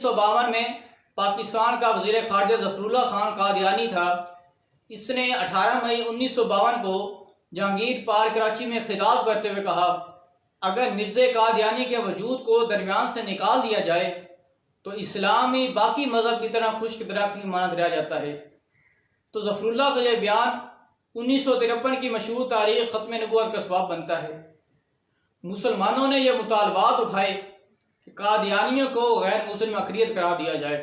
1952 میں پاکستان کا وزیر خارجہ ظفر اللہ خان قادیانی تھا۔ اس نے 18 مئی 1952 کو جہانگیر پارک کراچی میں خطاب کرتے ہوئے کہا، اگر مرزا قادیانی کے وجود کو درمیان سے نکال دیا جائے تو اسلامی باقی مذہب کی طرح خشک درخت کی مانند رہ جاتا ہے۔ تو ظفر اللہ کا یہ بیان 1953 کی مشہور تاریخ ختم نبوت کا سبب بنتا ہے۔ مسلمانوں نے یہ مطالبات اٹھائے کہ قادیانیوں کو غیر مسلم اقلیت قرار دیا جائے،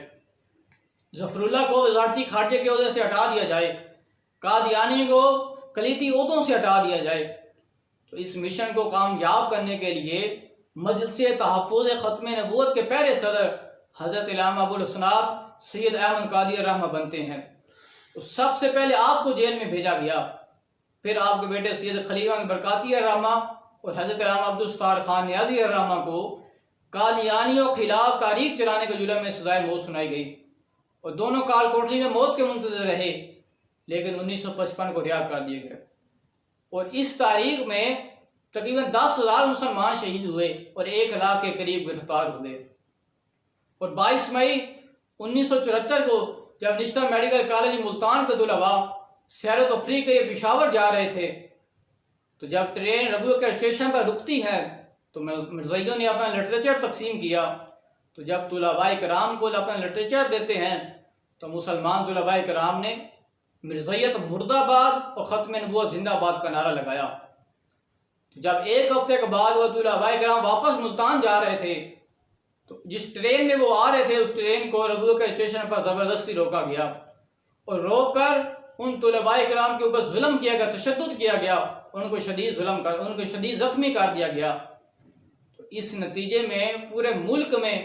ظفر اللہ کو وزارتی خارجہ کے عہدے سے ہٹا دیا جائے، قادیانی کو کلیدی عہدوں سے ہٹا دیا جائے۔ تو اس مشن کو کامیاب کرنے کے لیے مجلس تحفظ ختم نبوت کے پہلے صدر حضرت علامہ ابو الاسناد سید احمد قادری رحمہ بنتے ہیں۔ تو سب سے پہلے آپ کو جیل میں بھیجا گیا، پھر آپ کے بیٹے سید خلیفہ برکاتی رحمہ اور حضرت علامہ عبدالستار خان نیازی رحمہ کو قادیانیوں کے خلاف تاریخ چلانے کے جرم میں سزائے موت سنائی گئی اور دونوں کال کوٹری میں موت کے منتظر رہے، لیکن 1955 کو رہا کر دیے گئے۔ اور اس تاریخ میں تقریباً 10,000 مسلمان شہید ہوئے اور 1 لاکھ کے قریب گرفتار ہوئے۔ اور 22 مئی 1974 کو جب نیشنل میڈیکل کالج ملتان کے طلباء سیر و تفریح کے لیے پشاور جا رہے تھے، تو جب ٹرین ربوع کے اسٹیشن پر رکتی ہے تو مرزائیوں نے اپنا لٹریچر تقسیم کیا۔ تو جب طلباء کرام کو اپنا لٹریچر دیتے ہیں تو مسلمان طلباء کرام نے مرزائیت مرد آباد اور ختم نبوت زندہ آباد کا نعرہ لگایا۔ جب 1 ہفتے کے بعد وہ طلباء کرام واپس ملتان جا رہے تھے تو جس ٹرین میں وہ آ رہے تھے اس ٹرین کو ربوع کے اسٹیشن پر زبردستی روکا گیا اور روک کر ان طلباء کرام کے اوپر ظلم کیا گیا، تشدد کیا گیا، ان کو شدید زخمی کر دیا گیا۔ تو اس نتیجے میں پورے ملک میں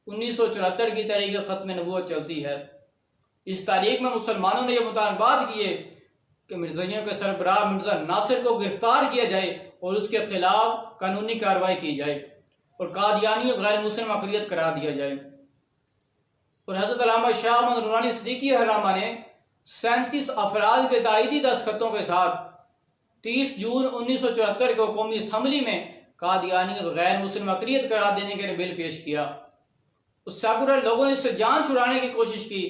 1974 کی تاریخ ختم نبوت چلتی ہے۔ اس تاریخ میں مسلمانوں نے یہ مطالبات کیے کہ مرزائیوں کے سربراہ مرزا ناصر کو گرفتار کیا جائے اور اس کے خلاف قانونی کارروائی کی جائے اور قادیانیوں غیر مسلم اقلیت قرار دیا جائے۔ اور حضرت علامہ شاہ محمد نورانی صدیقی رحمہ نے 37 افراد کے تائیدی دستخطوں کے ساتھ 30 جون 1974 کو قومی اسمبلی میں قادیانی کو غیر مسلم اقلیت قرار دینے کے لیے بل پیش کیا۔ اس سیکولر لوگوں نے اس سے جان چھڑانے کی کوشش کی۔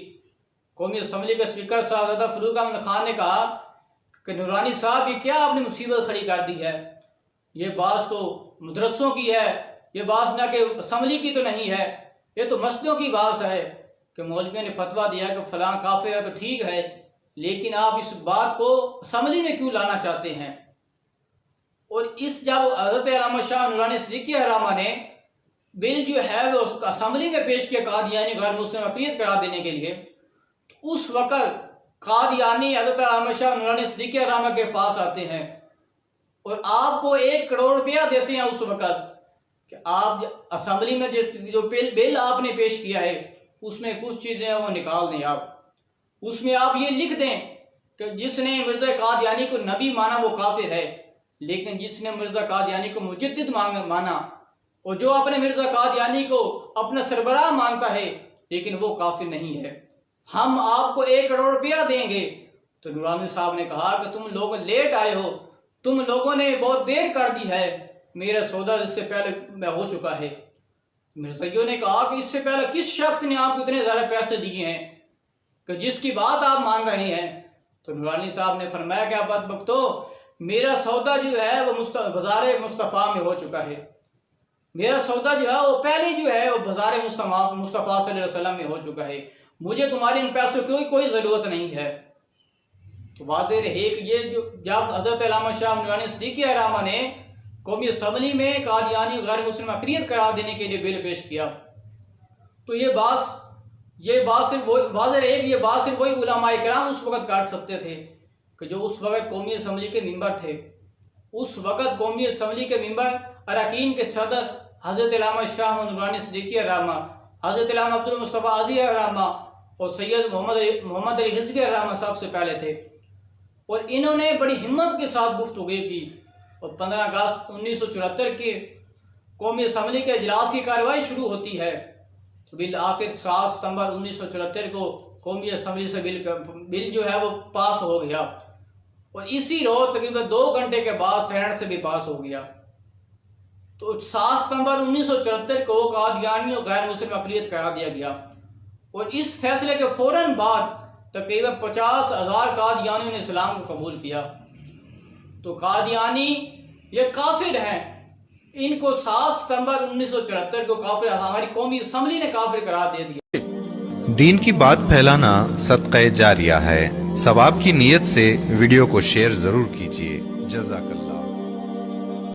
قومی اسمبلی کے اسپیکر صاحب فروغ احمد خان نے کہا کہ نورانی صاحب یہ کیا آپ نے مصیبت کھڑی کر دی ہے، یہ بات تو مدرسوں کی ہے، یہ بات نہ کہ اسمبلی کی تو نہیں ہے، یہ تو مسجدوں کی بات ہے کہ مولویوں نے فتویٰ دیا کہ فلاں کافر ہے تو ٹھیک ہے، لیکن آپ اس بات کو اسمبلی میں کیوں لانا چاہتے ہیں؟ اور جب حضرت علامہ شاہ نورانی صدیقی رحمہ نے بل جو ہے وہ اسمبلی میں پیش کیا قادیانی غیر مسلم اقلیت قرار دینے کے لیے، تو اس وقت قادیانی حضرت علامہ شاہ نورانی صدیقی رحمہ کے پاس آتے ہیں اور آپ کو 1 کروڑ روپیہ دیتے ہیں اس وقت کہ آپ اسمبلی میں جو بل آپ نے پیش کیا ہے اس میں کچھ چیزیں ہیں وہ نکال دیں، آپ اس میں آپ یہ لکھ دیں کہ جس نے مرزا قادیانی کو نبی مانا وہ کافر ہے، لیکن جس نے مرزا قادیانی کو مجدد مانا اور جو اپنے مرزا قادیانی کو اپنا سربراہ مانتا ہے لیکن وہ کافر نہیں ہے، ہم آپ کو 1 کروڑ روپیہ دیں گے۔ تو نورانی صاحب نے کہا کہ تم لوگ لیٹ آئے ہو، تم لوگوں نے بہت دیر کر دی ہے، میرا سودا اس سے پہلے ہو چکا ہے۔ مرزائیوں نے کہا کہ اس سے پہلے کس شخص نے آپ کو اتنے زیادہ پیسے دیے ہیں کہ جس کی بات آپ مان رہے ہیں؟ تو نورانی صاحب نے فرمایا کہ بدبختو، میرا سودا جو ہے وہ بازار مصطفیٰ میں ہو چکا ہے، میرا سودا جو ہے وہ پہلے جو ہے وہ بازار مصطفیٰ صلی اللہ علیہ وسلم میں ہو چکا ہے، مجھے تمہارے ان پیسوں کی کوئی ضرورت نہیں ہے۔ تو واضح رہے کہ یہ جب حضرت علامہ شاہ نورانی صدیقی رحمہ نے قومی اسمبلی میں قادیانی غیر مسلم اقلیت قرار دینے کے لیے بل پیش کیا تو یہ بات صرف واضح رہے کہ یہ بات صرف وہی علماء کرام اس وقت کر سکتے تھے کہ جو اس وقت قومی اسمبلی کے ممبر تھے۔ اس وقت قومی اسمبلی کے ممبر اراکین کے صدر حضرت علامہ شاہ محمد نورانی صدیقی رحمہ، حضرت علامہ عبدالمصطفیٰ عزیز رحمہ اور سید محمد علی رضوی رحمہ سب سے پہلے تھے، اور انہوں نے بڑی ہمت کے ساتھ گفتگو کی اور 15 اگست 1974 کے قومی اسمبلی کے اجلاس کی کارروائی شروع ہوتی ہے تو بالآخر 7 ستمبر 1974 کو قومی اسمبلی سے بل جو ہے وہ پاس ہو گیا اور اسی روز تقریباً 2 گھنٹے کے بعد سینٹ سے بھی پاس ہو گیا۔ تو 7 ستمبر 1974 کو قادیانی اور غیر مسلم اقلیت قرار دیا گیا، اور اس فیصلے کے فوراً بعد تقریباً 50,000 قادیانیوں نے اسلام کو قبول کیا۔ تو قادیانی یہ کافر ہیں، ان کو 7 ستمبر 1974 کو کافر، ہماری قومی اسمبلی نے کافر قرار دے دیا۔ دین کی بات پھیلانا صدقہ جاریہ ہے، ثواب کی نیت سے ویڈیو کو شیئر ضرور کیجیے۔ جزاک اللہ۔